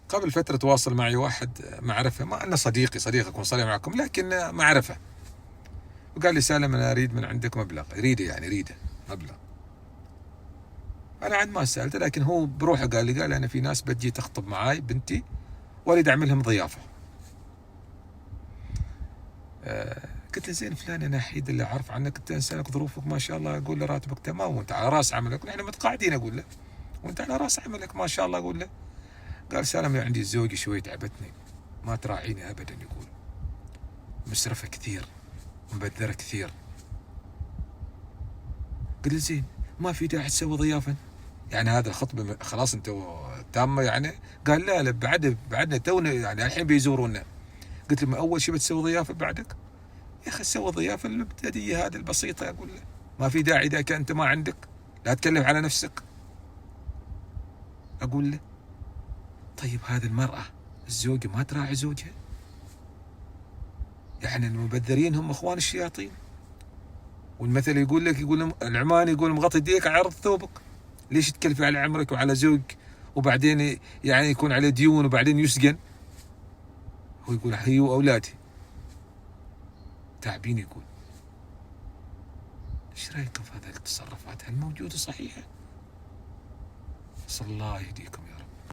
قبل فترة تواصل معي واحد معرفة، ما أنه صديق أكون صريح معكم، لكن معرفة، وقال لي سالم أنا أريد من عندك مبلغ، يريده مبلغ. أنا عاد ما سألته، لكن هو بروحه قال أنا في ناس بتجي تخطب معاي بنتي وأريد أعمل لهم ضيافة. قلت له زين فلان، أنا الوحيد اللي أعرف عنك أنت إنسانك ظروفك ما شاء الله، أقول له راتبك تمام وأنت على رأس عملك، ونحن متقاعدين أقول له، وأنت على رأس عملك ما شاء الله أقول له. قال سالم عندي زوجي شوي تعبتني، ما تراعيني أبدا، يقول مسرفة كثير، مبذرة كثير. قلت له زين ما في داعي تسوي ضيافة، يعني هذا الخطبة خلاص أنت تامة يعني؟ قال لا بعدنا تونا يعني الحين بيزورونا. قلت له ما أول شيء بتسوي ضيافة بعدك؟ يا أخي سوي الضيافة المبتدئية هذه البسيطة، أقول له ما في داعي إذا كنت ما عندك لا تكلف على نفسك. أقول له طيب هذه المرأة الزوجة ما تراعي زوجها؟ يعني المبذرين هم اخوان الشياطين، والمثل يقول لك، يقول العماني يقول مغطي يديك عرض ثوبك، ليش تكلفي على عمرك وعلى زوجك وبعدين يعني يكون عليه ديون وبعدين يسجن؟ هو يقول هي واولادي تعبين، يقول ايش رايكم في هذه التصرفات؟ هل موجوده صحيحه؟ صلى الله يهديكم يا رب.